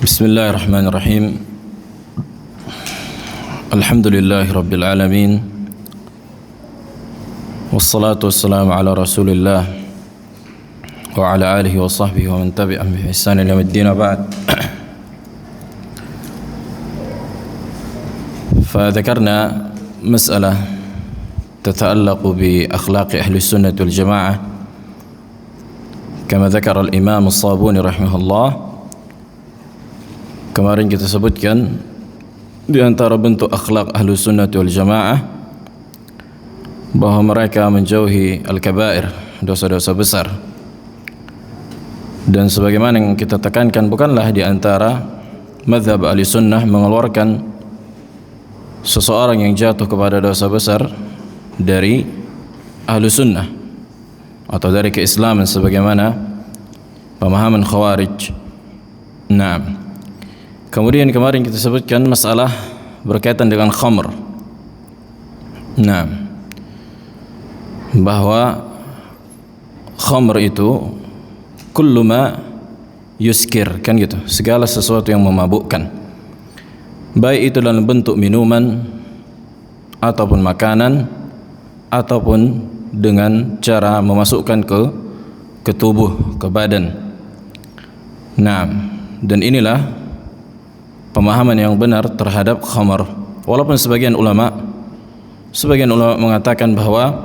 Bismillahirrahmanirrahim. Alhamdulillahi Rabbil Alamin. Wassalatu wassalamu ala Rasulillah wa ala alihi wa sahbihi wa man tabi'ahum bi ihsan ila yaumiddin wa ba'd. فذكرنا مسألة تتعلق بأخلاق أهل السنة والجماعة كما ذكر الإمام الصابوني رحمه الله. Kemarin kita sebutkan di antara bentuk akhlak ahlu sunnah wal jamaah bahwa mereka menjauhi al-kabair, dosa-dosa besar. Dan sebagaimana yang kita tekankan, bukanlah di antara mazhab ahli sunnah mengeluarkan seseorang yang jatuh kepada dosa besar dari ahlu sunnah atau dari keislaman sebagaimana pemahaman khawarij. Nah, kemudian kemarin kita sebutkan masalah berkaitan dengan khamr. Nah, bahwa khamr itu kullu ma yuskir, kan gitu, segala sesuatu yang memabukkan, baik itu dalam bentuk minuman ataupun makanan ataupun dengan cara memasukkan ke tubuh, ke badan. Nah, dan inilah pemahaman yang benar terhadap khamar. Walaupun sebagian ulama mengatakan bahwa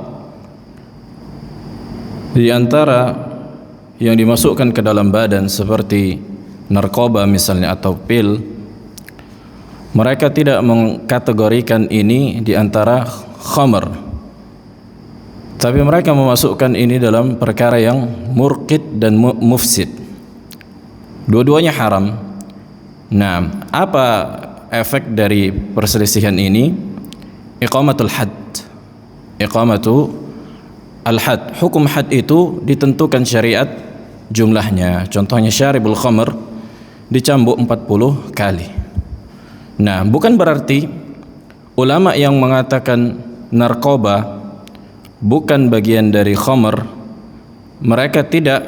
di antara yang dimasukkan ke dalam badan seperti narkoba misalnya atau pil, mereka tidak mengkategorikan ini di antara khamar, tapi mereka memasukkan ini dalam perkara yang murqid dan mufsid. Dua-duanya haram. Nah, apa efek dari perselisihan ini? Iqamatul had. Hukum had itu ditentukan syariat jumlahnya. Contohnya syaribul khamr dicambuk 40 kali. Nah, bukan berarti ulama yang mengatakan narkoba bukan bagian dari khamr, mereka tidak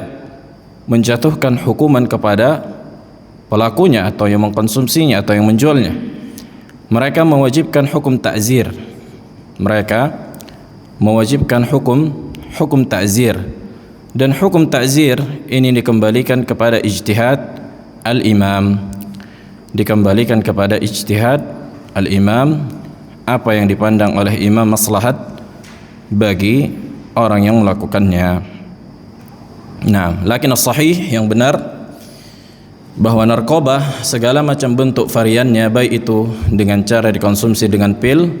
menjatuhkan hukuman kepada pelakunya atau yang mengkonsumsinya atau yang menjualnya. Mereka mewajibkan hukum ta'zir. Mereka mewajibkan hukum ta'zir. Dan hukum ta'zir ini dikembalikan kepada ijtihad al-imam. Dikembalikan kepada ijtihad al-imam, apa yang dipandang oleh imam maslahat bagi orang yang melakukannya. Nah, lakin as-sahih, yang benar, bahwa narkoba segala macam bentuk variannya, baik itu dengan cara dikonsumsi dengan pil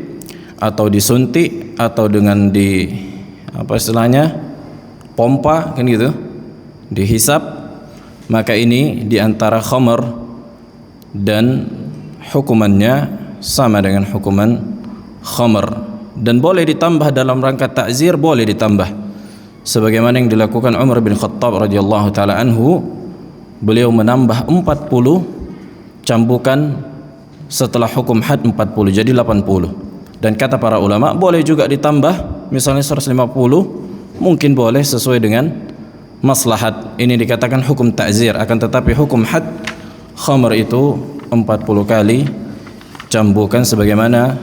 atau disuntik atau dengan pompa, kan gitu, dihisap, maka ini diantara khamr dan hukumannya sama dengan hukuman khamr, dan boleh ditambah dalam rangka ta'zir, boleh ditambah sebagaimana yang dilakukan Umar bin Khattab radhiyallahu taala anhu. Beliau menambah 40 cambukan setelah hukum had 40 jadi 80. Dan kata para ulama boleh juga ditambah misalnya 150, mungkin boleh sesuai dengan maslahat. Ini dikatakan hukum ta'zir, akan tetapi hukum had khamr itu 40 kali cambukan sebagaimana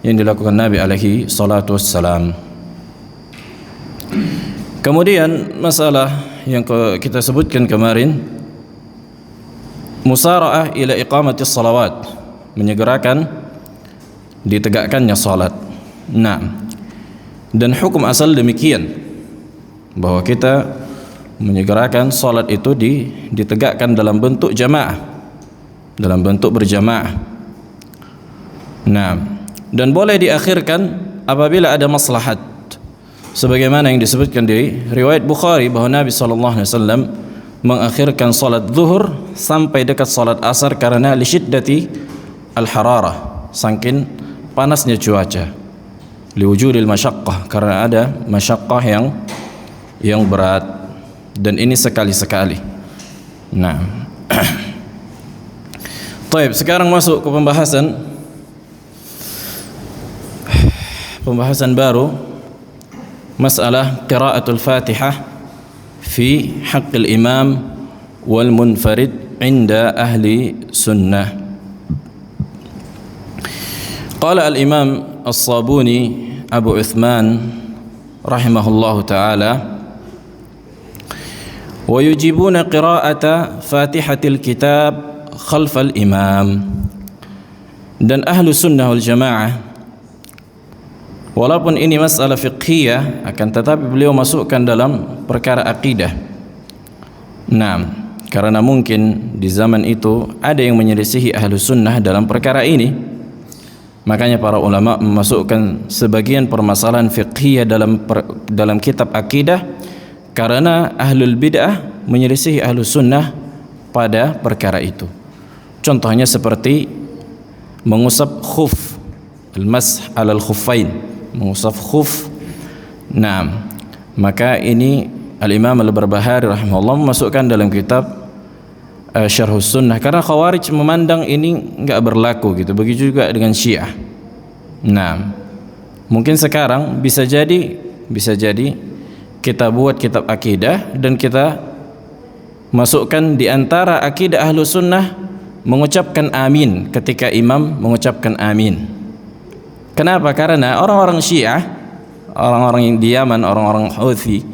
yang dilakukan Nabi alaihi salatu wassalam. Kemudian masalah yang kita sebutkan kemarin, musara'ah ila iqamati salawat, menyegerakan ditegakkannya salat. Nah, dan hukum asal demikian, bahwa kita menyegerakan salat itu ditegakkan dalam bentuk jamaah, dalam bentuk berjamaah. Nah, dan boleh diakhirkan apabila ada maslahat, sebagaimana yang disebutkan di riwayat Bukhari bahwa Nabi SAW mengakhirkan salat zuhur sampai dekat salat asar karena lisyiddati al-hararah, saking panasnya cuaca, liwujudil masyaqqah, karena ada masyaqqah yang berat, dan ini sekali-sekali. Nah, baik, sekarang masuk ke pembahasan baru, masalah qiraatul Fatihah fi haqqil imam wal munfarid inda ahli sunnah. Qala al-Imam As-Sabuni Abu Uthman rahimahullahu ta'ala, wa yujibuna qira'ata Fatihatil kitab khalfal imam. Dan ahlu sunnah wal jamaah, walaupun ini masalah fiqhiyah, akan tetapi beliau masukkan dalam perkara akidah. Nah, karena mungkin di zaman itu ada yang menyelisihi ahlu sunnah dalam perkara ini, makanya para ulama memasukkan sebagian permasalahan fiqhiyah dalam kitab akidah, karena ahlul bid'ah menyelisihi ahlu sunnah pada perkara itu. Contohnya seperti mengusap khuf, al-mash alal khuffain, mengusap khuf. Nah, maka ini al-Imam Al-Barbahari rahimahullah memasukkan dalam kitab Syarhus Sunnah, karena Khawarij memandang ini enggak berlaku gitu. Begitu juga dengan Syiah. Nah, mungkin sekarang bisa jadi kita buat kitab akidah dan kita masukkan di antara akidah ahlu sunnah mengucapkan amin ketika imam mengucapkan amin. Kenapa? Karena orang-orang Syiah, orang-orang yang di Yaman, orang-orang Houthi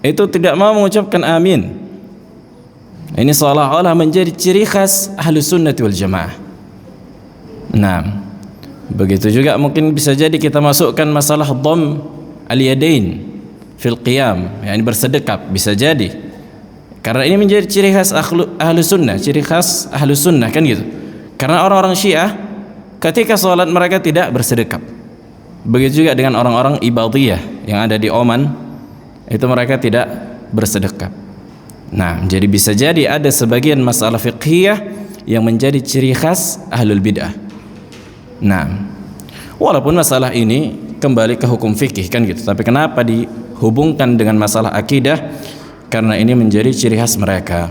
itu tidak mau mengucapkan amin. Ini seolah-olah menjadi ciri khas ahlu sunnah wal jamaah. Nah, begitu juga mungkin bisa jadi kita masukkan masalah dham al-yadain fil qiyam, yakni bersedekap, bisa jadi. Karena ini menjadi ciri khas ahlu sunnah, ciri khas ahlu sunnah, kan gitu. Karena orang-orang Syiah ketika sholat mereka tidak bersedekap. Begitu juga dengan orang-orang Ibadiyah yang ada di Oman, itu mereka tidak bersedekap. Nah, jadi bisa jadi ada sebagian masalah fiqhiyah yang menjadi ciri khas ahlul bid'ah. Nah, walaupun masalah ini kembali ke hukum fikih, kan gitu. Tapi kenapa dihubungkan dengan masalah akidah? Karena ini menjadi ciri khas mereka.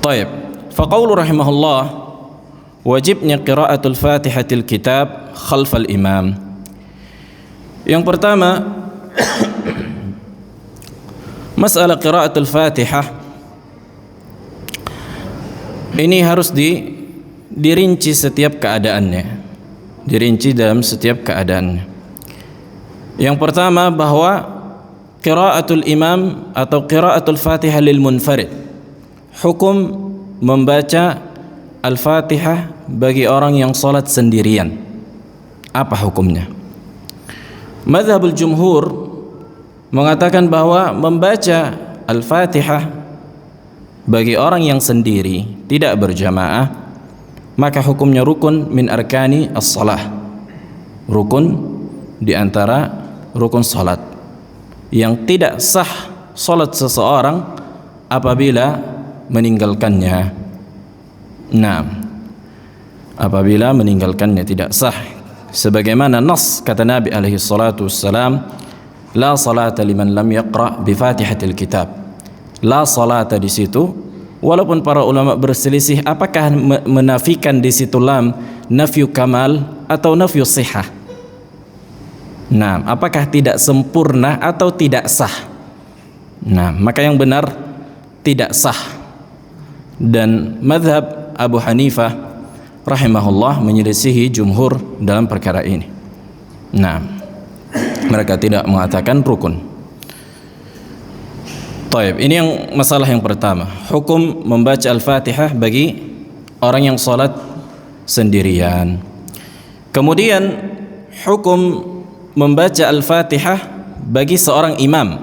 Taib. Faqaulu rahimahullah, wajibnya qiraatul Fatihatil kitab khalfal imam. Yang pertama, masalah qiraatul Fatihah ini harus dirinci setiap keadaannya. Dirinci dalam setiap keadaannya. Yang pertama, bahwa qiraatul imam atau qiraatul Fatihah lil munfarid, hukum membaca Al-Fatihah bagi orang yang salat sendirian. Apa hukumnya? Mazhabul jumhur mengatakan bahwa membaca Al-Fatihah bagi orang yang sendiri tidak berjamaah, maka hukumnya rukun min arkani as-salah, rukun di antara rukun salat, yang tidak sah salat seseorang apabila meninggalkannya. Nah, apabila meninggalkannya tidak sah, sebagaimana nas kata Nabi alaihi salatu wassalam, la salata liman lam yaqra bi Fatihatil kitab. La salata di situ, walaupun para ulama berselisih apakah menafikan di situ lam nafyu kamal atau nafyu sihah. Nah, apakah tidak sempurna atau tidak sah? Nah, maka yang benar tidak sah. Dan mazhab Abu Hanifah rahimahullah menyelisihi jumhur dalam perkara ini. Nah, mereka tidak mengatakan rukun. Taib, ini yang masalah yang pertama, hukum membaca Al-Fatihah bagi orang yang salat sendirian. Kemudian hukum membaca Al-Fatihah bagi seorang imam.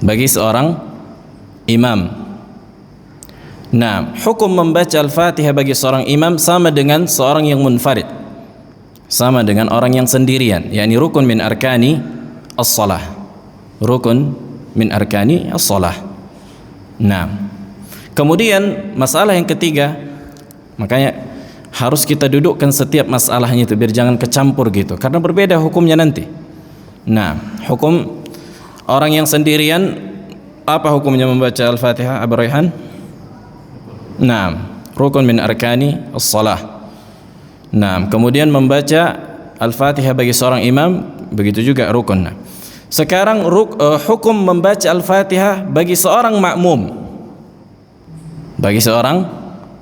Bagi seorang imam. Nah, hukum membaca Al-Fatihah bagi seorang imam sama dengan seorang yang munfarid, sama dengan orang yang sendirian, yakni rukun min arkani as-salah. Rukun min arkani as-salah. Nah, kemudian masalah yang ketiga, makanya harus kita dudukkan setiap masalahnya itu biar jangan kecampur gitu, karena berbeda hukumnya nanti. Nah, hukum orang yang sendirian, apa hukumnya membaca Al-Fatihah, Abu Raihan? Nah, rukun min arkani as-salah. Nah, kemudian membaca Al-Fatihah bagi seorang imam, begitu juga rukun. Nah, sekarang hukum membaca Al-Fatihah bagi seorang makmum. bagi seorang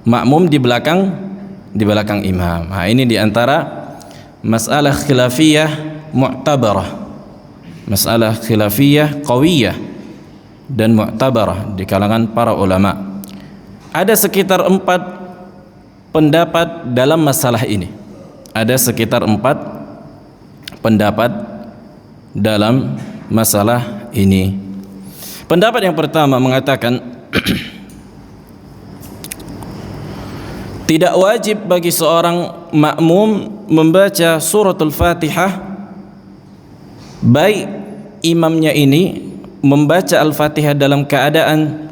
makmum di belakang imam. Nah, ini diantara masalah khilafiyah mu'tabarah, masalah khilafiyah qawiyah dan mu'tabarah di kalangan para ulama. Ada sekitar 4 pendapat dalam masalah ini. Ada sekitar 4 pendapat dalam masalah ini. Pendapat yang pertama mengatakan tidak wajib bagi seorang makmum membaca suratul Fatihah baik imamnya ini membaca Al-Fatihah dalam keadaan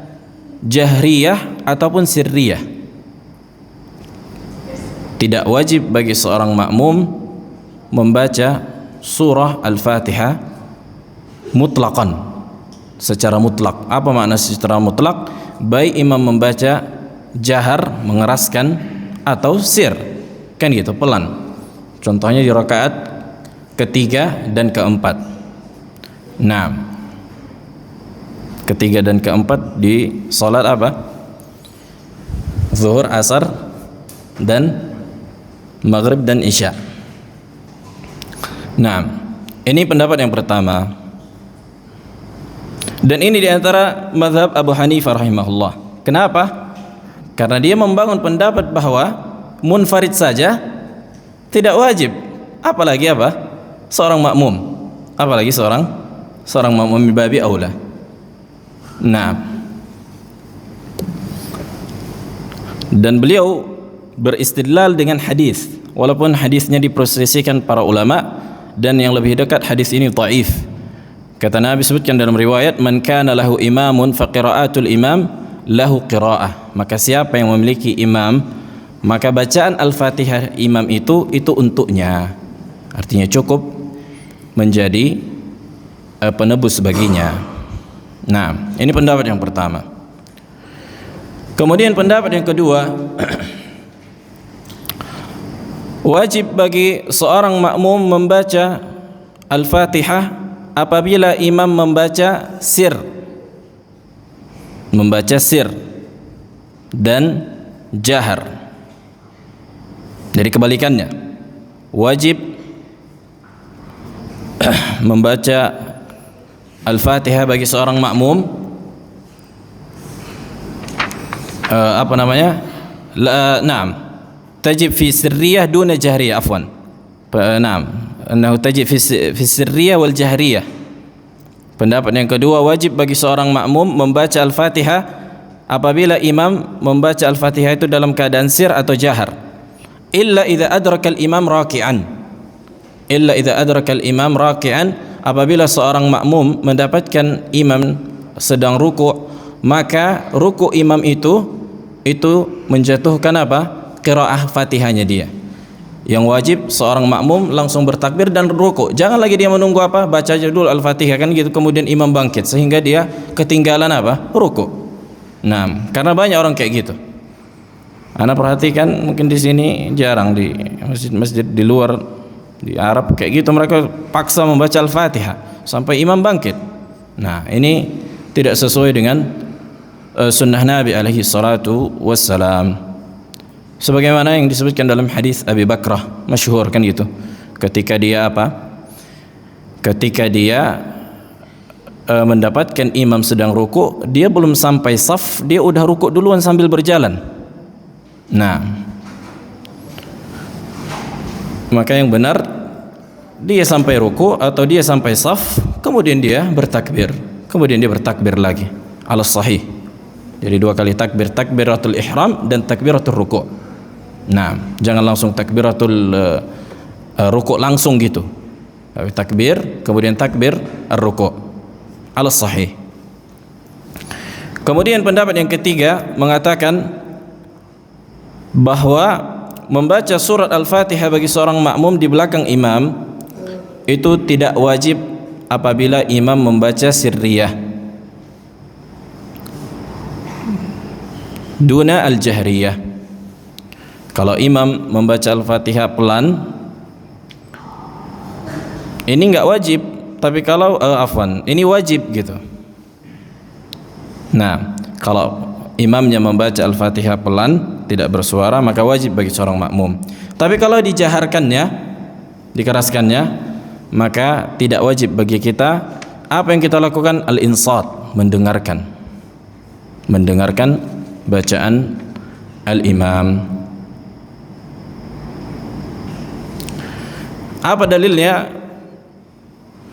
jahriyah ataupun sirriyah. Tidak wajib bagi seorang makmum membaca surah Al-Fatihah mutlaqan, secara mutlak. Apa makna secara mutlak? Baik imam membaca jahar, mengeraskan, atau sir, kan gitu, pelan. Contohnya di rakaat ketiga dan keempat. Nah, ketiga dan keempat di salat apa? Zuhur, asar, dan maghrib dan isya. Nah, ini pendapat yang pertama. Dan ini diantara mazhab Abu Hanifah rahimahullah. Kenapa? Karena dia membangun pendapat bahwa munfarid saja tidak wajib, apalagi apa? Seorang makmum, apalagi seorang makmum min babi aula. Nah, dan beliau beristidlal dengan hadis, walaupun hadisnya diprosesikan para ulama dan yang lebih dekat hadis ini dhaif. Kata Nabi sebutkan dalam riwayat, man kana lahu imamun fa qiraatul imam lahu qiraah. Maka siapa yang memiliki imam, maka bacaan Al-Fatihah imam itu untuknya. Artinya cukup menjadi penebus baginya. Nah, ini pendapat yang pertama. Kemudian pendapat yang kedua, wajib bagi seorang makmum membaca Al-Fatihah apabila imam membaca sir dan jahar. Jadi kebalikannya, wajib membaca Al-Fatihah bagi seorang makmum Naam, tajib fi sirriyah duna jahriyah, afwan. Naam, annahu tajib fi sirriyah wal jahriyah. Pendapat yang kedua, wajib bagi seorang makmum membaca Al-Fatihah apabila imam membaca Al-Fatihah itu dalam keadaan sir atau jahar. Illa idza adraka al-imam raki'an. Illa idza adraka al-imam raki'an, apabila seorang makmum mendapatkan imam sedang ruku', maka ruku' imam itu menjatuhkan apa? Qiraah Fatihahnya dia. Yang wajib seorang makmum langsung bertakbir dan ruku'. Jangan lagi dia menunggu apa? Baca aja dulu Al-Fatihah kan gitu, kemudian imam bangkit sehingga dia ketinggalan apa? Ruku'. Nah, karena banyak orang kayak gitu. Ana perhatikan mungkin di sini jarang, di masjid-masjid di luar di Arab kayak gitu, mereka paksa membaca Al-Fatihah sampai imam bangkit. Nah, ini tidak sesuai dengan sunnah Nabi alaihi salatu wassalam. Sebagaimana yang disebutkan dalam hadis Abi Bakrah masyhur kan gitu. Ketika dia mendapatkan imam sedang ruku', dia belum sampai saf, dia udah ruku' duluan sambil berjalan. Nah, maka yang benar dia sampai ruku' atau dia sampai saf, kemudian dia bertakbir, kemudian dia bertakbir lagi. Ala sahih. Jadi 2 kali takbir, takbiratul ihram dan takbiratul ruku'. Nah, jangan langsung takbiratul ruku' langsung gitu. Tapi takbir, kemudian takbir ar-ruku'. Ala sahih. Kemudian pendapat yang ketiga mengatakan bahwa membaca surat Al-Fatihah bagi seorang makmum di belakang imam itu tidak wajib apabila imam membaca sirriyah duna al-jahriyah. Kalau imam membaca Al-Fatihah pelan, ini enggak wajib, tapi kalau ini wajib gitu. Nah, kalau imamnya membaca Al-Fatihah pelan, tidak bersuara, maka wajib bagi seorang makmum. Tapi kalau dijaharkannya, dikeraskannya, maka tidak wajib bagi kita. Apa yang kita lakukan? Al-insat, mendengarkan bacaan al-imam. Apa dalilnya?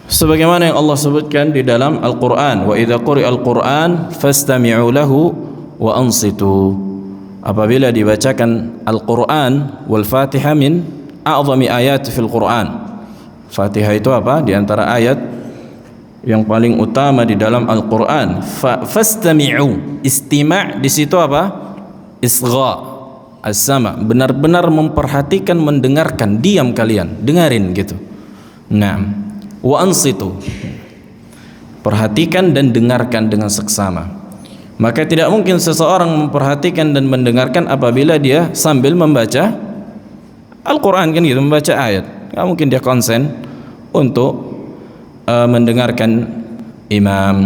Sebagaimana yang Allah sebutkan di dalam Al-Quran, wa idza quri'a al-Quran fastami'u lahu wa ansitu. Apabila dibacakan Al-Quran, wal Fatihah min a'zami ayat fil Quran. Fatihah itu apa? Di antara ayat yang paling utama di dalam Al-Quran. Fastami'u, istima' di situ apa? Isgha, as-sama, benar-benar memperhatikan, mendengarkan, diam kalian, dengarin gitu. Nah, wa ansitu, perhatikan dan dengarkan dengan seksama. Maka tidak mungkin seseorang memperhatikan dan mendengarkan apabila dia sambil membaca Al-Quran, kan gitu, membaca ayat. Nggak mungkin dia konsen untuk mendengarkan imam.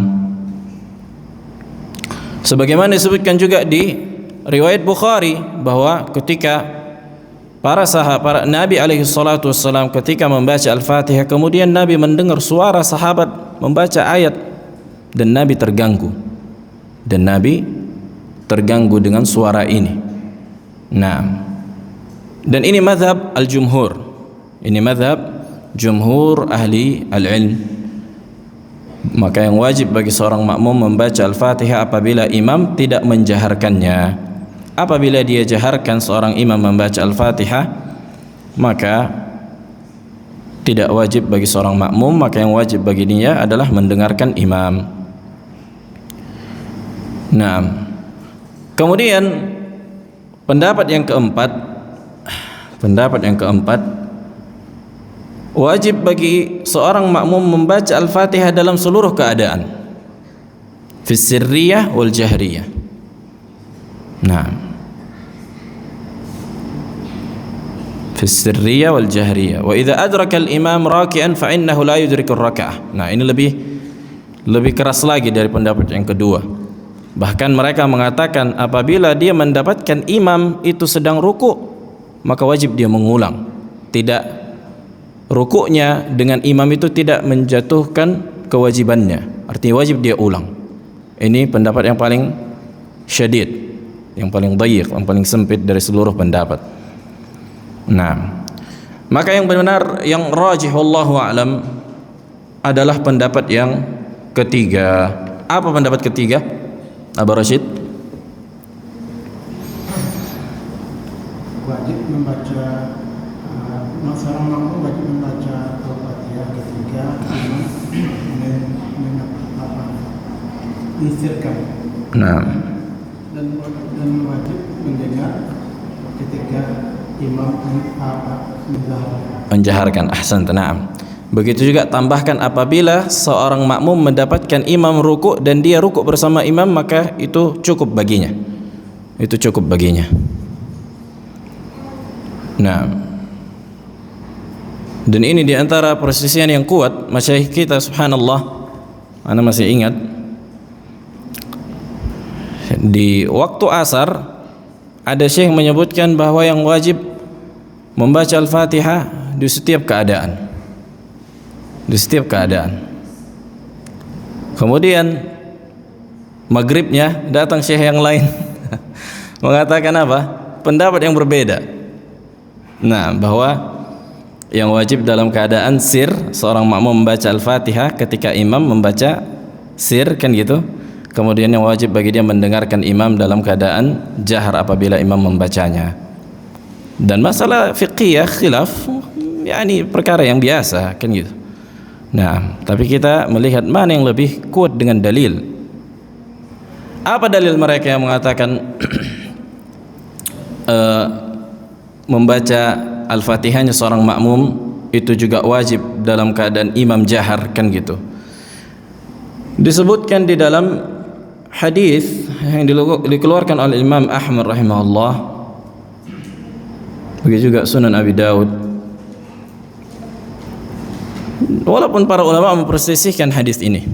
Sebagaimana disebutkan juga di riwayat Bukhari bahwa ketika para Nabi alaihi salatu wassalam ketika membaca Al-Fatihah, kemudian Nabi mendengar suara sahabat membaca ayat dan Nabi terganggu dengan suara ini. Nah, dan ini mazhab al-jumhur. Ini mazhab jumhur ahli al-ilm. Maka yang wajib bagi seorang makmum membaca Al-Fatihah apabila imam tidak menjaharkannya. Apabila dia jaharkan seorang imam membaca Al-Fatihah, maka tidak wajib bagi seorang makmum, maka yang wajib bagi dia adalah mendengarkan imam. Nah, kemudian pendapat yang keempat, wajib bagi seorang makmum membaca Al-Fatihah dalam seluruh keadaan, fis sirriyah wal jahriyah. Nah, fi sirriyah wal jahriyah. Wa idza adraka al-imam raki'an fa innahu la yudriku ar-rak'ah. Nah, ini lebih keras lagi dari pendapat yang kedua. Bahkan mereka mengatakan apabila dia mendapatkan imam itu sedang ruku', maka wajib dia mengulang. Tidak, rukuknya dengan imam itu tidak menjatuhkan kewajibannya. Artinya wajib dia ulang. Ini pendapat yang paling syadid, yang paling dhayiq, yang paling sempit dari seluruh pendapat. Nah, maka yang benar, yang rajih wallahu a'lam adalah pendapat yang ketiga. Apa pendapat ketiga? Abu Rashid? Wajib membaca, seorang makmum wajib membaca Al-Fatihah ketika mengistirkan. Nah, dan wajib mendengar ketika imam menjaharkan. Ahsan, tenang. Begitu juga tambahkan apabila seorang makmum mendapatkan imam rukuk dan dia rukuk bersama imam, maka itu cukup baginya. Nah, dan ini diantara persisian yang kuat masyayikh kita, subhanallah. Ana masih ingat di waktu asar ada syekh menyebutkan bahwa yang wajib membaca Al-Fatihah di setiap keadaan. Kemudian maghribnya datang syekh yang lain mengatakan apa? Pendapat yang berbeda. Nah, bahwa yang wajib dalam keadaan sir, seorang makmum membaca Al-Fatihah ketika imam membaca sir, kan gitu. Kemudian yang wajib bagi dia mendengarkan imam dalam keadaan jahar apabila imam membacanya. Dan masalah fiqhiyah khilaf, yakni perkara yang biasa, kan gitu. Nah, tapi kita melihat mana yang lebih kuat dengan dalil. Apa dalil mereka yang mengatakan membaca Al-Fatihahnya seorang makmum itu juga wajib dalam keadaan imam jahar, kan gitu. Disebutkan di dalam hadis yang dikeluarkan oleh Imam Ahmad rahimahullah, begitu juga Sunan Abi Daud. Walaupun para ulama mempersisihkan hadis ini,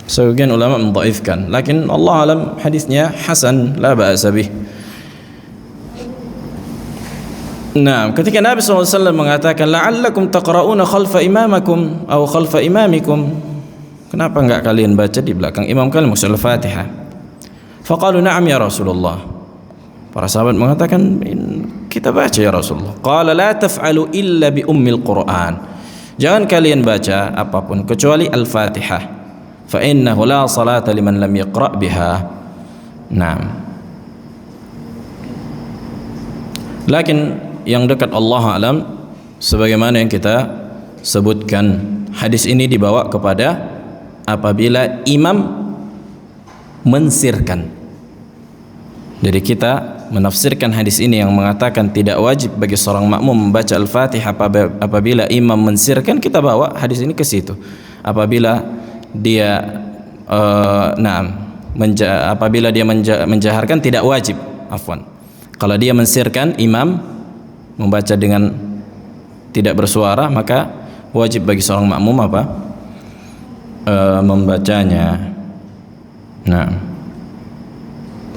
Sebagian ulama mendhaifkan, lakin Allah alam hadisnya hasan, la ba'sa bih. Nah, ketika Nabi SAW mengatakan la'allakum taqra'una khalfa imamakum atau khalfa imamikum, kenapa enggak kalian baca di belakang imam kalian maksud Al-Fatihah? Faqalu na'am ya Rasulullah. Para sahabat mengatakan kita baca ya Rasulullah. Qala la taf'alu illa bi ummil Qur'an. Jangan kalian baca apapun kecuali Al-Fatihah. Fa innahu la salata liman lam yaqra' biha. Naam. Lakin yang dekat Allah alam sebagaimana yang kita sebutkan, hadis ini dibawa kepada apabila imam mensirkan. Jadi kita menafsirkan hadis ini yang mengatakan tidak wajib bagi seorang makmum membaca Al-Fatihah apabila imam mensirkan, kita bawa hadis ini ke situ. Apabila dia apabila dia menjaharkan tidak wajib, afwan. Kalau dia mensirkan, imam membaca dengan tidak bersuara, maka wajib bagi seorang makmum membacanya. Nah,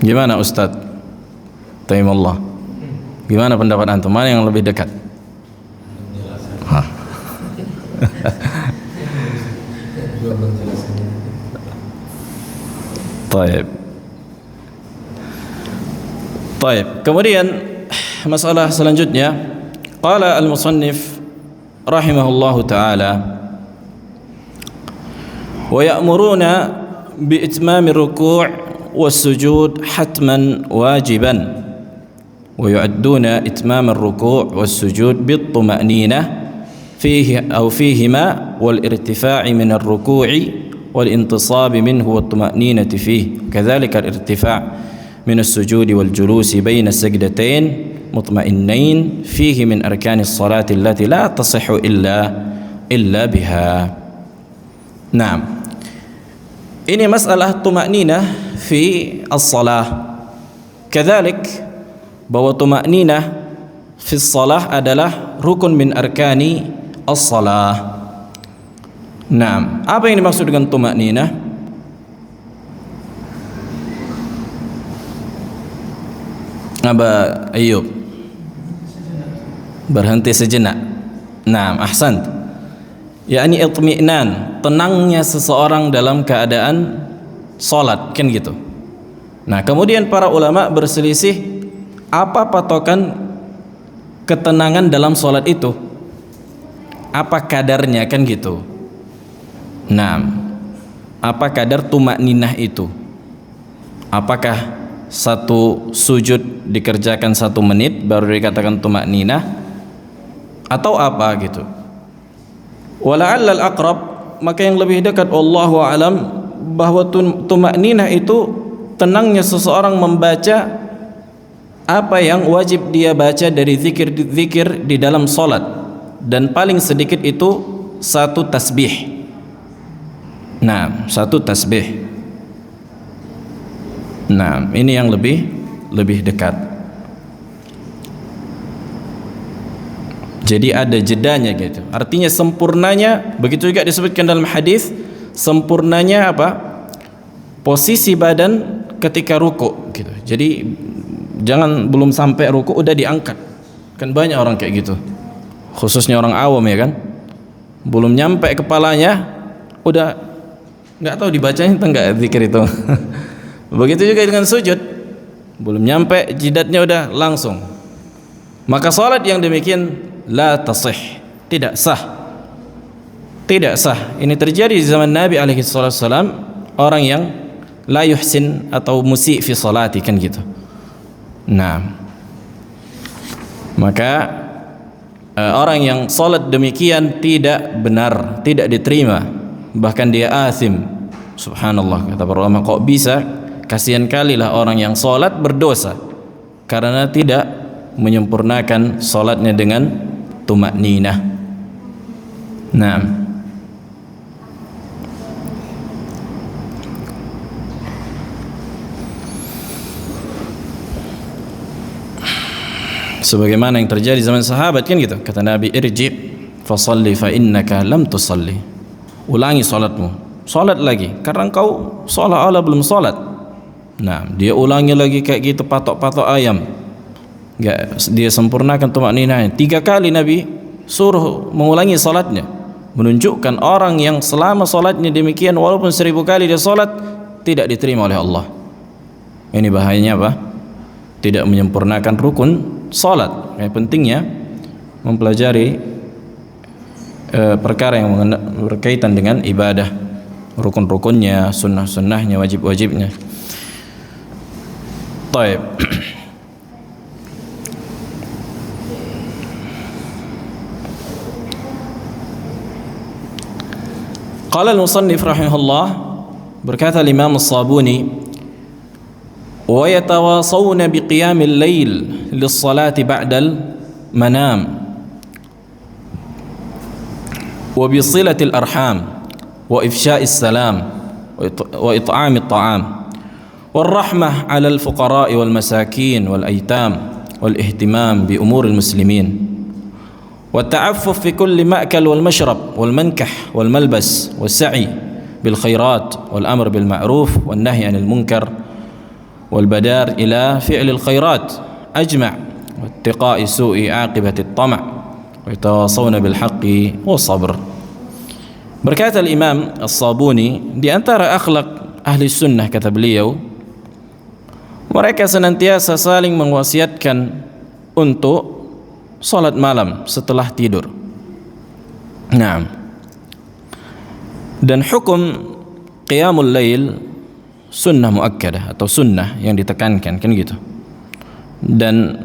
gimana Ustadz Taimullah? Gimana pendapat antum? Mana yang lebih dekat? Taib. Kemudian masalah selanjutnya, qala al-musannif rahimahullahu ta'ala wa ya'muruna bi itmami ruku' was-sujud hatman wajiban wa yu'adduna itmam ar-ruku' was-sujud bit-tuma'ninah fihi aw fihima wal irtifa'i min ar-ruku'i wal intisab minhu wat-tuma'ninati fihi kadhalika al-irtifa' min as-sujud wal julusi baina as-sajdatain mutma'innain fihi min arkanis salati allati la tasihhu illa biha. Naam. Ini masalah tuma'ninah fi as-salah. Kadzalik bahwa tuma'ninah fi as-salah adalah rukun min arkani as-salah. Naam. Apa yang dimaksud dengan tuma'ninah? Aba Ayub, berhenti sejenak. Naam, ahsant. yakni itmi'nan, tenangnya seseorang dalam keadaan salat, kan gitu. Nah, kemudian para ulama berselisih apa patokan ketenangan dalam salat itu? Apa kadarnya, kan gitu. Nah, apa kadar tumakninah itu? Apakah satu sujud dikerjakan 1 menit baru dikatakan tumakninah, atau apa gitu? Wala'alla al-aqrab, maka yang lebih dekat wallahu a'lam bahwa tumakninah itu tenangnya seseorang membaca apa yang wajib dia baca dari zikir-zikir di dalam salat, dan paling sedikit itu 1 tasbih. Nah, 1 tasbih. Nah, ini yang lebih dekat. Jadi ada jedanya gitu. Artinya sempurnanya, begitu juga disebutkan dalam hadis, sempurnanya apa? Posisi badan ketika ruku gitu. Jadi jangan belum sampai ruku udah diangkat. Kan banyak orang kayak gitu. Khususnya orang awam, ya kan? Belum nyampe kepalanya udah enggak tahu dibacanya atau enggak zikir itu. Begitu juga dengan sujud, belum nyampe jidatnya udah langsung. Maka salat yang demikian la tasih, tidak sah. Tidak sah. Ini terjadi di zaman Nabi alaihi wasallam, orang yang la yuhsin atau musi fi salati, kan gitu. Nah, maka orang yang salat demikian tidak benar, tidak diterima, bahkan dia asim. Subhanallah, kata para ulama, kok bisa? Kasihan kalilah orang yang salat berdosa karena tidak menyempurnakan salatnya dengan tumakninah. Nah, sebagaimana yang terjadi zaman sahabat, kan gitu. Kata Nabi, irji fa shalli fa innaka lam tusalli. Ulangi salatmu salat lagi karena engkau seolah-olah belum salat. Nah, dia ulangi lagi kayak gitu, patok-patok ayam. Enggak, dia sempurnakan tumakninahnya. 3 kali Nabi suruh mengulangi salatnya, menunjukkan orang yang selama salatnya demikian walaupun 1000 kali dia salat tidak diterima oleh Allah. Ini bahayanya apa? Tidak menyempurnakan rukun salat. Kayak pentingnya mempelajari perkara yang berkaitan dengan ibadah, rukun-rukunnya, sunnah-sunnahnya, wajib-wajibnya. Taib. Qala al-musannif rahimahullah, berkata Imam As-Sabuni, wa yatawasawna biqiyamil lail lis-salati ba'dal manam wa bisilatil arham wa ifsya'is salam wa it'amit ta'am والرحمة على الفقراء والمساكين والأيتام والاهتمام بأمور المسلمين والتعفف في كل مأكل والمشرب والمنكح والملبس والسعي بالخيرات والأمر بالمعروف والنهي عن المنكر والبدار إلى فعل الخيرات أجمع واتقاء سوء عاقبة الطمع ويتواصون بالحق والصبر. Berkata Imam As-Sabuni, di antara akhlak ahli sunnah, kata beliau, mereka senantiasa saling mewasiatkan untuk salat malam setelah tidur. Nah, dan hukum qiyamul lail sunnah muakkadah atau sunnah yang ditekankan, kan gitu. Dan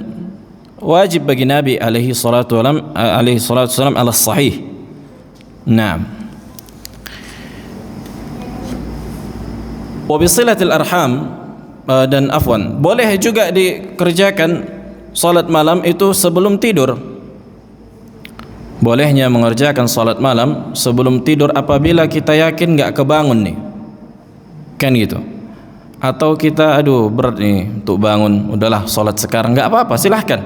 wajib bagi Nabi alaihi salatu wasallam ala sahih. Nah, wa bisilatil arham, dan afwan, boleh juga dikerjakan salat malam itu sebelum tidur. Bolehnya mengerjakan salat malam sebelum tidur apabila kita yakin enggak kebangun nih, kan gitu. Atau kita berat nih untuk bangun, udahlah salat sekarang, enggak apa-apa, silahkan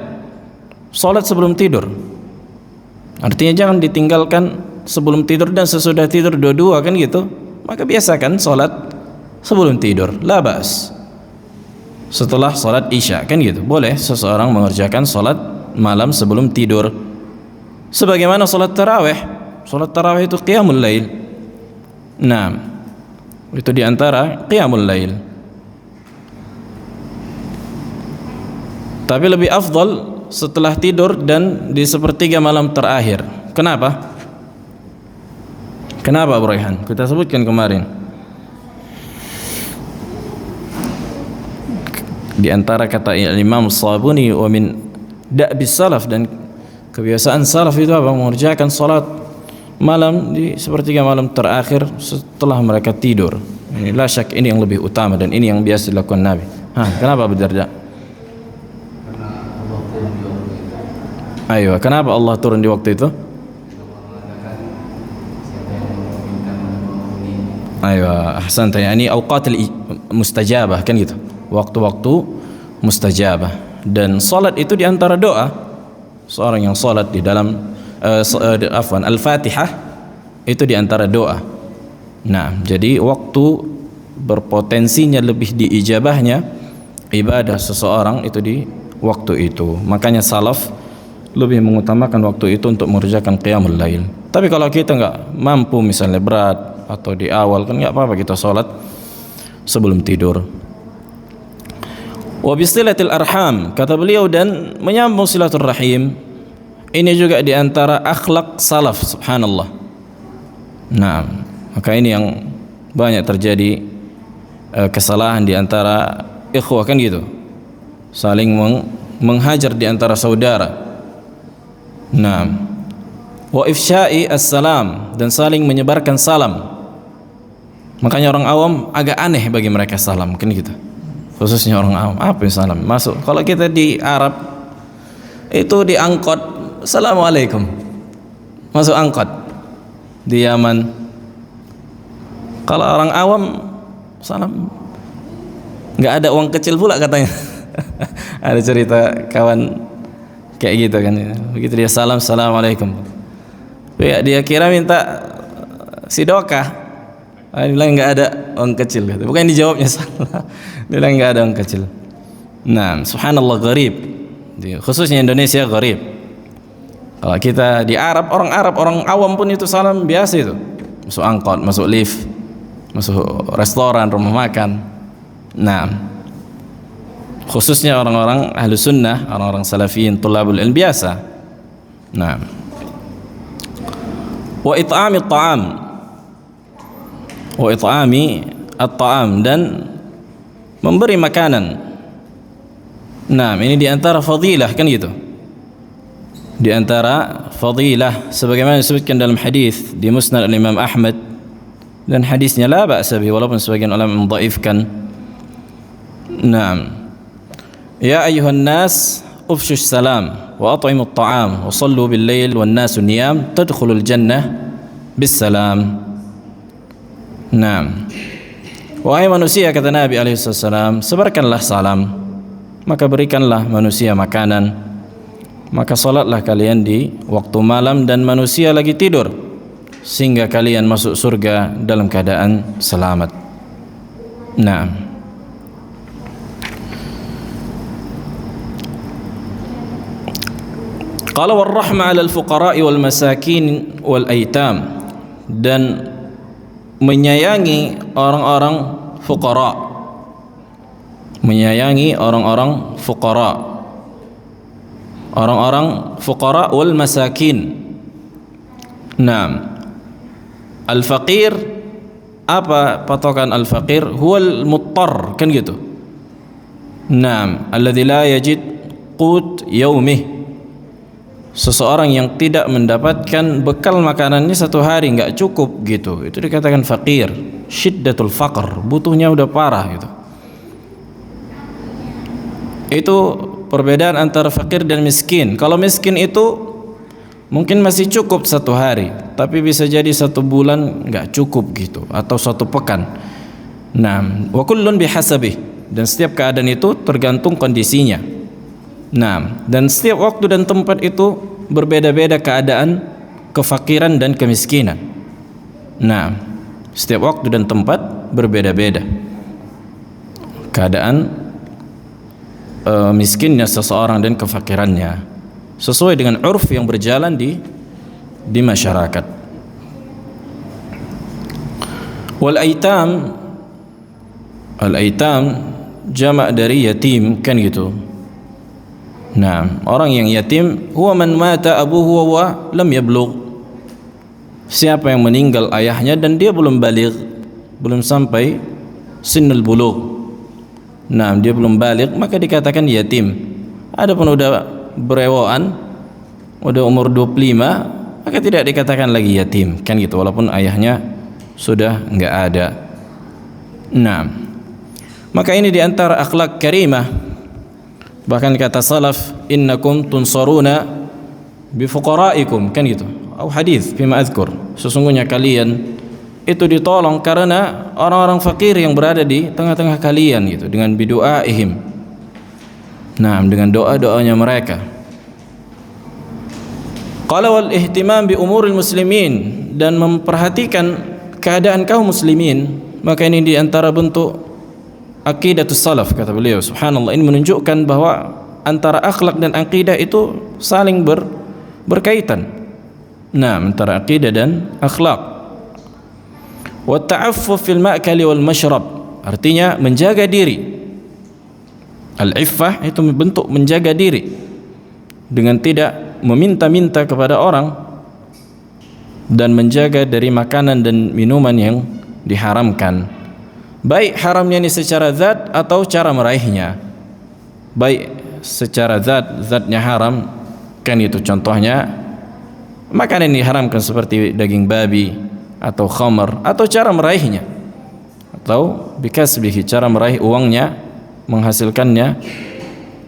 salat sebelum tidur. Artinya jangan ditinggalkan sebelum tidur dan sesudah tidur dua-dua, kan gitu. Maka biasakan salat sebelum tidur, la ba'as. Setelah salat isya, kan gitu, boleh seseorang mengerjakan salat malam sebelum tidur. Sebagaimana salat tarawih. Salat tarawih itu qiyamul lail. Nah, itu diantara qiyamul lail. Tapi lebih afdal setelah tidur dan di sepertiga malam terakhir. Kenapa? Kenapa Abu Raihan? Kita sebutkan kemarin. Di antara kata Imam As-Sabuni, wa min da'bis salaf, dan kebiasaan salaf itu apa? Mengerjakan salat malam di sepertiga malam terakhir setelah mereka tidur. Ini la syak, ini yang lebih utama dan ini yang biasa dilakukan Nabi. Kenapa Abu Darda? Karena Allah turun di waktu itu. Ayo, kenapa Allah turun di waktu itu? Ayo, ahsanta, yani awqatul mustajabah, kan gitu. Waktu-waktu mustajabah. Dan salat itu diantara doa. Seorang yang salat di dalam Al-Fatihah itu diantara doa. Nah, jadi waktu berpotensinya lebih diijabahnya ibadah seseorang itu di waktu itu. Makanya salaf lebih mengutamakan waktu itu untuk mengerjakan qiyamul lail. Tapi kalau kita enggak mampu, misalnya berat atau di awal, kan enggak apa-apa kita salat sebelum tidur. Wa bisilatil arham, kata beliau, dan menyambung silaturrahim. Ini juga di antara akhlak salaf, subhanallah. Nah, maka ini yang banyak terjadi kesalahan di antara ikhwah, kan gitu. Saling menghajar di antara saudara. Nah, wa ifsya'i as-salam, dan saling menyebarkan salam. Makanya orang awam agak aneh bagi mereka salam, kan gitu. Khususnya orang awam, apa yang salam? Masuk. Kalau kita di Arab itu di angkot, assalamualaikum. Masuk angkot. Di Yaman, kalau orang awam salam, nggak ada uang kecil pula katanya. Ada cerita kawan kayak gitu kan. Begitu dia salam, assalamualaikum. Ya, dia kira minta sidokah Dia bilang nggak ada uang kecil. Bukan dijawabnya salah. Dia bilang nggak ada uang kecil. Nah, subhanallah, gharib. Khususnya Indonesia gharib. Kalau kita di Arab, orang awam pun itu salam biasa itu. Masuk angkot, masuk lift, masuk restoran, rumah makan. Nah, khususnya orang-orang ahlu sunnah, orang-orang salafiyin, tulabul ilm biasa. Nah, wa it'ami at-ta'am, wa it'ami at-ta'am, dan memberi makanan. Nah, ini diantara fadilah, kan gitu. Di antara fadilah sebagaimana disebutkan dalam hadis di Musnad Imam Ahmad, dan hadisnya la ba'sa bihi walaupun sebagian ulama mendhaifkan. Naam. Ya ayuhan nas ufshush salam wa at'imut ta'am wa sallu bil lail wan nasu niyam tadkhulul jannah bis salam. Naam. Wahai manusia, kata Nabi alaihi wasallam, sebarkanlah salam, maka berikanlah manusia makanan, maka salatlah kalian di waktu malam dan manusia lagi tidur, sehingga kalian masuk surga dalam keadaan selamat. Nah, qala war-rahma 'alal fuqara'i wal masakin wal aitam, dan menyayangi orang-orang fuqara, menyayangi orang-orang fuqara, orang-orang fuqara wal masakin. Naam. Al-faqir, apa patokan al-faqir? Huwal muttar, kan gitu. Naam, alladzi la yajid qut yaumih. Seseorang yang tidak mendapatkan bekal makanannya satu hari, enggak cukup gitu. Itu dikatakan faqir. Syiddatul faqr, butuhnya udah parah gitu. Itu perbedaan antara fakir dan miskin. Kalau miskin itu mungkin masih cukup satu hari, tapi bisa jadi satu bulan nggak cukup gitu, atau satu pekan. Nah, wa kullun bihasabih, dan setiap keadaan itu tergantung kondisinya. Nah, dan setiap waktu dan tempat itu berbeda-beda keadaan kefakiran dan kemiskinan. Nah, setiap waktu dan tempat berbeda-beda keadaan miskinnya seseorang dan kefakirannya, sesuai dengan urf yang berjalan di masyarakat. Wal aitam, al aitam jamak dari yatim, kan gitu. Nah, orang yang yatim, huwa man mata abuhu wa lam yablugh. Siapa yang meninggal ayahnya dan dia belum baligh, belum sampai sinnul bulugh. Nah, dia belum baligh, maka dikatakan yatim. Adapun udah berewoan, udah umur 25, maka tidak dikatakan lagi yatim, kan gitu, walaupun ayahnya sudah enggak ada. Nah, maka ini diantara akhlak karimah. Bahkan kata salaf, innakum tunsaruna bifuqaraikum, kan gitu. Atau hadis fima azkur, sesungguhnya kalian itu ditolong karena orang-orang fakir yang berada di tengah-tengah kalian gitu, dengan bidu'aihim. Nah, dengan doa-doanya mereka. Qala wal ihtimam bi umuril muslimin, dan memperhatikan keadaan kaum muslimin, maka ini diantara bentuk aqidatus salaf, kata beliau. Subhanallah, ini menunjukkan bahwa antara akhlak dan akidah itu saling berkaitan. Nah, antara akidah dan akhlak. Wa ta'affuf fil ma'kali wal mashrab, artinya menjaga diri. Al-iffah itu bentuk menjaga diri dengan tidak meminta-minta kepada orang, dan menjaga dari makanan dan minuman yang diharamkan, baik haramnya ini secara zat atau cara meraihnya. Baik secara zatnya haram, kan itu contohnya makanan yang diharamkan seperti daging babi atau khamar, atau cara meraihnya, atau bikasbihi, cara meraih uangnya, menghasilkannya,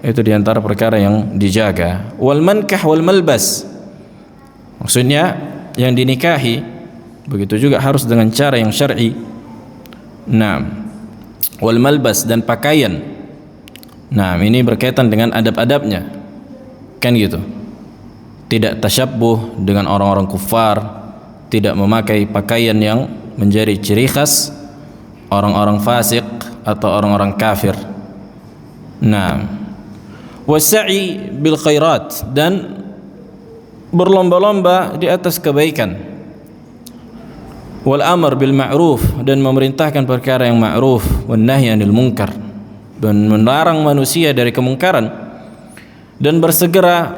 itu diantara perkara yang dijaga. Wal mankah wal malbas, maksudnya yang dinikahi begitu juga harus dengan cara yang syar'i. Nah, wal malbas, dan pakaian. Nah, ini berkaitan dengan adab-adabnya, kan gitu. Tidak tasyabbuh dengan orang-orang kufar, tidak memakai pakaian yang menjadi ciri khas orang-orang fasik atau orang-orang kafir. Nah, wasa'i bil khairat, dan berlomba-lomba di atas kebaikan. Wal amr bil ma'ruf, dan memerintahkan perkara yang ma'ruf, wan nahy 'anil munkar, dan melarang manusia dari kemungkaran, dan bersegera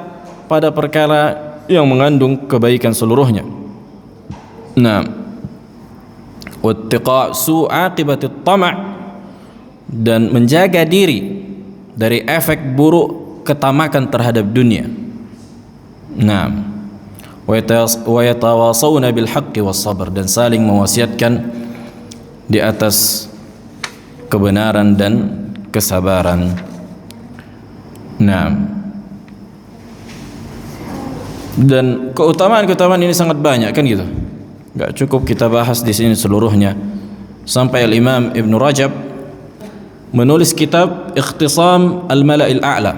pada perkara yang mengandung kebaikan seluruhnya. Nah, wattiqa su'aqibatit tama', dan menjaga diri dari efek buruk ketamakan terhadap dunia. Nah, wa yatawasawna bil haqqi was sabr, dan saling mewasiatkan di atas kebenaran dan kesabaran. Nah, dan keutamaan-keutamaan ini sangat banyak kan gitu. Enggak cukup kita bahas di sini seluruhnya. Sampai Al-Imam Ibn Rajab menulis kitab Ikhtisam Al-Mala'il A'la,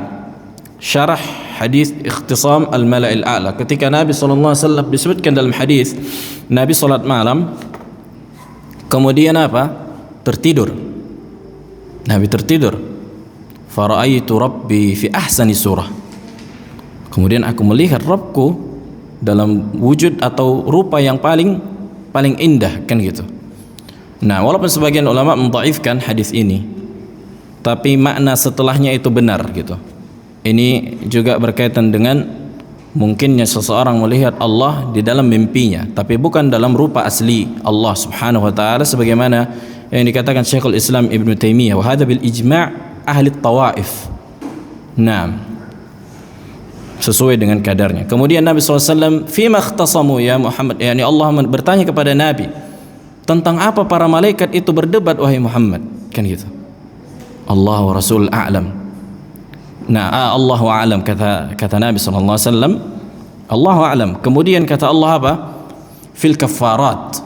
syarah hadis Ikhtisam Al-Mala'il A'la. Ketika Nabi SAW disebutkan dalam hadis, Nabi salat malam, kemudian apa? Tertidur. Nabi tertidur. Fara'aitu Rabbi fi ahsani surah. Kemudian aku melihat Rabbku dalam wujud atau rupa yang paling indah kan gitu. Nah, walaupun sebagian ulama mendhaifkan hadis ini, tapi makna setelahnya itu benar gitu. Ini juga berkaitan dengan mungkinnya seseorang melihat Allah di dalam mimpinya, tapi bukan dalam rupa asli Allah Subhanahu wa taala sebagaimana yang dikatakan Syekhul Islam Ibn Taimiyah, wa hadza bil ijma' ahli tawaif. Nah, sesuai dengan kadarnya. Kemudian Nabi SAW, fima ikhtasamu ya Muhammad, yakni Allah bertanya kepada Nabi, tentang apa para malaikat itu berdebat wahai Muhammad, kan gitu. Allah wa Rasul a'lam. Nah, Allahu a'lam, kata Nabi SAW, Allahu a'lam. Kemudian kata Allah apa? Fil kafarat,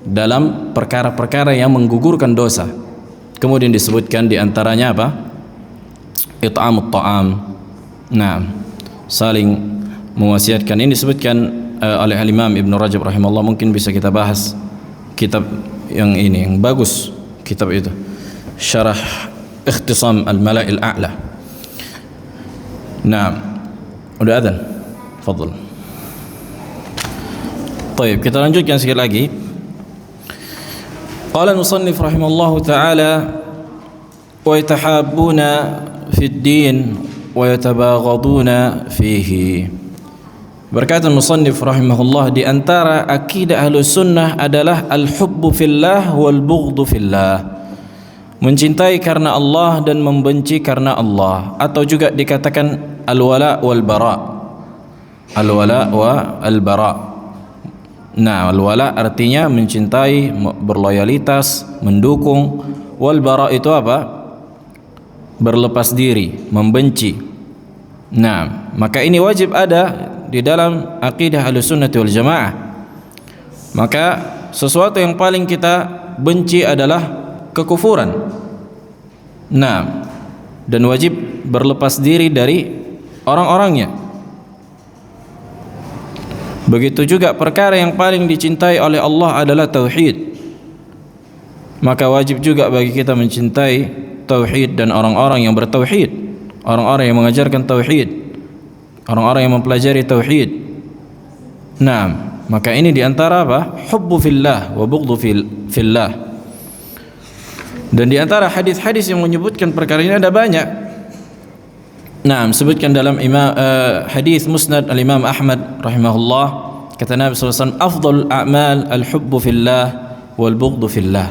dalam perkara-perkara yang menggugurkan dosa. Kemudian disebutkan di antaranya apa? It'amut ta'am. Nah, saling mewasiatkan. Ini disebutkan oleh Imam Ibn Rajab rahimahullah. Mungkin bisa kita bahas kitab yang ini, yang bagus kitab itu, syarah Ikhtisam Al-Mala'il A'la. Nah, udah adzan. Fadhal. Baik, kita lanjutkan sekali lagi. Qala al-musannif rahimahullahu ta'ala, wa yatahabbuna fid din wa yatabaghaduna fihi. Berkata musannif rahimahullah, di antara akidah Ahlus Sunnah adalah al-hubbu fillah wal bughdhu fillah, mencintai karena Allah dan membenci karena Allah, atau juga dikatakan al-wala wal bara. Al-wala wa al-bara. Nah, al-wala artinya mencintai, berloyalitas, mendukung. Wal bara itu apa? Berlepas diri, membenci. Nah, maka ini wajib ada di dalam akidah Ahlussunnati wal Jamaah. Maka sesuatu yang paling kita benci adalah kekufuran. Nah, dan wajib berlepas diri dari orang-orangnya. Begitu juga perkara yang paling dicintai oleh Allah adalah tauhid. Maka wajib juga bagi kita mencintai tauhid dan orang-orang yang bertauhid, orang-orang yang mengajarkan tauhid, orang-orang yang mempelajari tauhid. Nah, maka ini diantara apa? Hubbu fillah wa bughdhu fillah. Dan diantara hadis-hadis yang menyebutkan perkara ini ada banyak. Nah, disebutkan dalam hadis Musnad al-Imam Ahmad rahimahullah, kata Nabi SAW, afdalul a'mal al-hubbu fillah wal bughdhu fillah.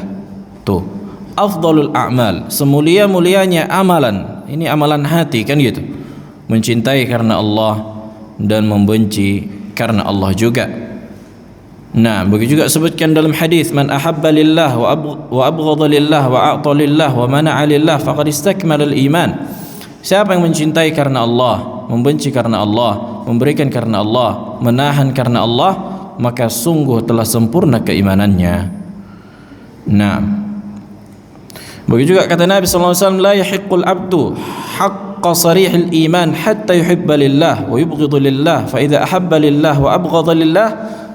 Tuh, afdalul a'mal, semulia-mulianya amalan. Ini amalan hati kan gitu. Mencintai karena Allah dan membenci karena Allah juga. Nah, begitu juga sebutkan dalam hadis, man ahabba lillah wa abghadha lillah wa a'ta lillah wa mana'a lillah faqad istakmala al-iman. Siapa yang mencintai karena Allah, membenci karena Allah, memberikan karena Allah, menahan karena Allah, maka sungguh telah sempurna keimanannya. Nah, begitu juga kata Nabi SAW, la yahiqqul abdu haqqa sarihil iman hatta yuhibba lillah wa yubghidhu lillah, fa idza ahabba lillah wa abghadha lillah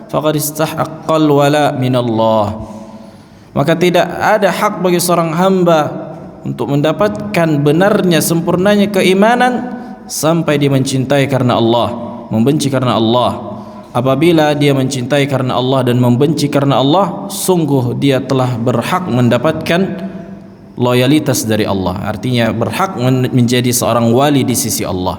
faqad istahaqqal wala min Allah. Maka tidak ada hak bagi seorang hamba untuk mendapatkan benarnya, sempurnanya keimanan sampai dia mencintai karena Allah, membenci karena Allah. Apabila dia mencintai karena Allah dan membenci karena Allah, sungguh dia telah berhak mendapatkan loyalitas dari Allah. Artinya berhak menjadi seorang wali di sisi Allah.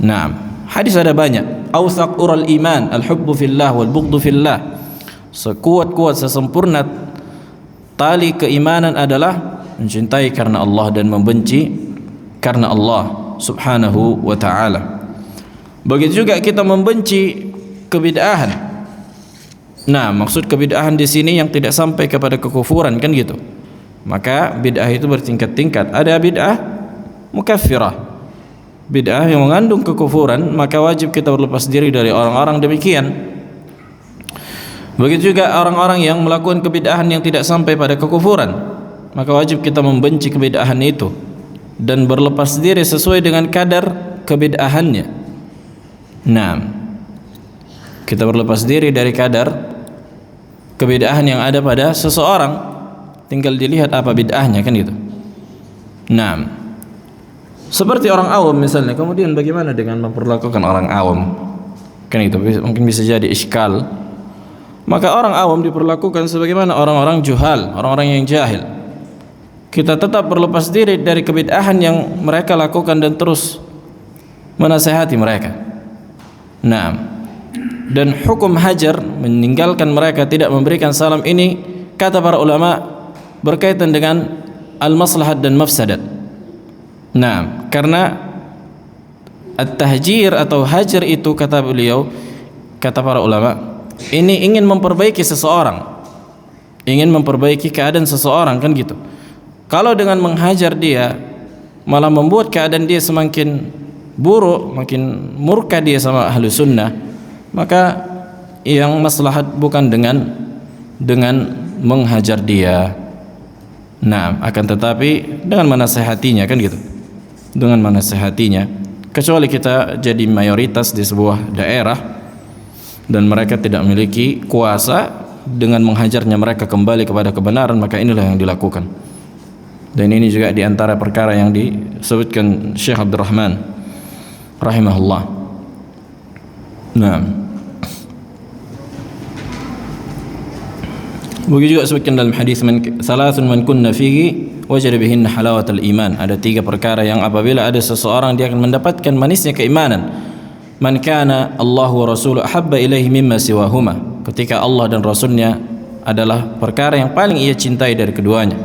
Nah, hadis ada banyak. Awthaq ural iman, al-hubbu fillah wal bughdu fillah. Sekuat-kuat, sesempurna tali keimanan adalah mencintai karena Allah dan membenci karena Allah subhanahu wa ta'ala. Begitu juga kita membenci kebid'ahan. Nah, maksud kebid'ahan di sini yang tidak sampai kepada kekufuran, kan gitu. Maka bid'ah itu bertingkat-tingkat. Ada bid'ah mukaffirah, bid'ah yang mengandung kekufuran, maka wajib kita berlepas diri dari orang-orang demikian. Begitu juga orang-orang yang melakukan kebid'ahan yang tidak sampai pada kekufuran, maka wajib kita membenci kebid'ahan itu dan berlepas diri sesuai dengan kadar kebid'ahannya. Nah, kita berlepas diri dari kadar kebid'ahan yang ada pada seseorang. Tinggal dilihat apa bid'ahnya, kan gitu. Nah, seperti orang awam misalnya, kemudian bagaimana dengan memperlakukan orang awam? Kan itu mungkin bisa jadi iskal. Maka orang awam diperlakukan sebagaimana orang-orang juhal, orang-orang yang jahil. Kita tetap berlepas diri dari kebid'ahan yang mereka lakukan dan terus menasihati mereka. Nah, dan hukum hajar, meninggalkan mereka, tidak memberikan salam, ini kata para ulama berkaitan dengan al-maslahat dan mafsadat. Nah, karena at-tahjir atau hajar itu, kata beliau, kata para ulama, ini ingin memperbaiki seseorang, ingin memperbaiki keadaan seseorang, kan gitu. Kalau dengan menghajar dia malah membuat keadaan dia semakin buruk, makin murka dia sama ahlu sunnah, maka yang maslahat bukan dengan menghajar dia. Nah, akan tetapi dengan menasihatinya, kan gitu, dengan menasihatinya. Kecuali kita jadi mayoritas di sebuah daerah dan mereka tidak memiliki kuasa, dengan menghajarnya mereka kembali kepada kebenaran, maka inilah yang dilakukan. Dan ini juga diantara perkara yang disebutkan Syekh Abdul Rahman rahimahullah. Nah, begitu juga sebutkan dalam hadis, salasun man kunna fihi wajada bihinna halawatal iman. Ada 3 perkara yang apabila ada seseorang, dia akan mendapatkan manisnya keimanan. Man kana Allah wa rasuluhu ahabba ilaihi mimma siwahuma. Ketika Allah dan Rasulnya adalah perkara yang paling ia cintai dari keduanya.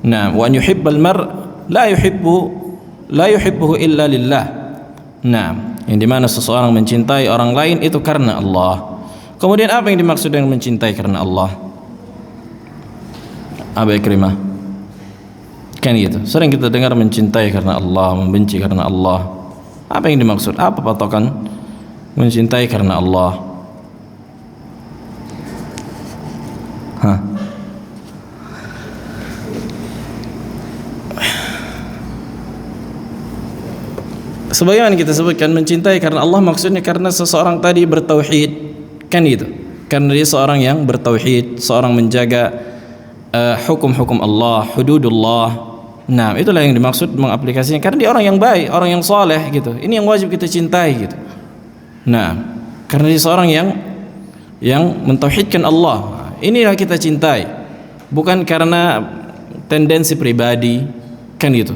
Nah, wa an yuhibbal mar la yuhibbuhu illa lillah. Nah, yang dimana seseorang mencintai orang lain itu karena Allah. Kemudian apa yang dimaksud dengan mencintai karena Allah? Apa Ikrimah? Kan gitu. Sering kita dengar mencintai karena Allah, membenci karena Allah. Apa yang dimaksud? Apa patokan mencintai karena Allah? Hah? Sebagaimana kita sebutkan, mencintai karena Allah maksudnya karena seseorang tadi bertauhid, kan gitu. Karena dia seorang yang bertauhid, seorang menjaga hukum-hukum Allah, hududullah. Nah, itulah yang dimaksud mengaplikasinya, karena dia orang yang baik, orang yang soleh gitu. Ini yang wajib kita cintai gitu. Nah, karena dia seorang yang mentauhidkan Allah, inilah kita cintai. Bukan karena tendensi pribadi, kan gitu.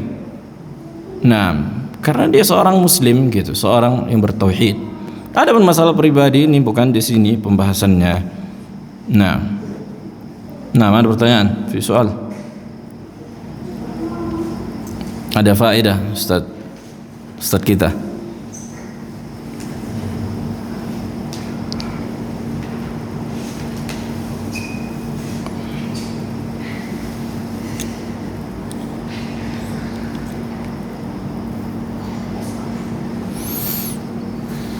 Nah, karena dia seorang muslim gitu, seorang yang bertauhid. Ada pun masalah pribadi ini bukan di sini pembahasannya. Nah, ada pertanyaan, fi soal. Ada faedah, Ustaz kita.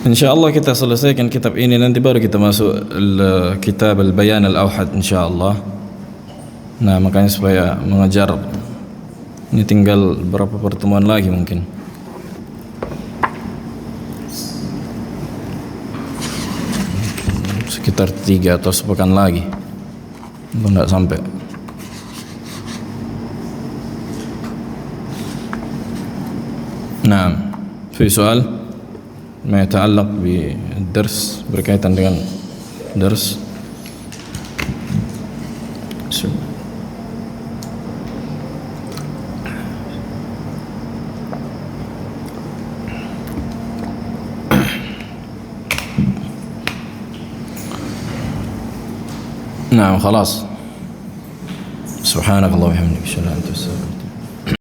InsyaAllah kita selesaikan kitab ini, nanti baru kita masuk kitab Al-Bayan Al-Awhad insyaAllah. Nah, makanya supaya mengejar, ini tinggal berapa pertemuan lagi mungkin. Sekitar sekitar 3 atau sepekan lagi. Enggak sampai. Nah, في سؤال ما يتعلق بالدرس berkaitan dengan dars. نعم خلاص. سبحانك اللهم وبحمدك اشهد ان لا اله الا انت استغفرك.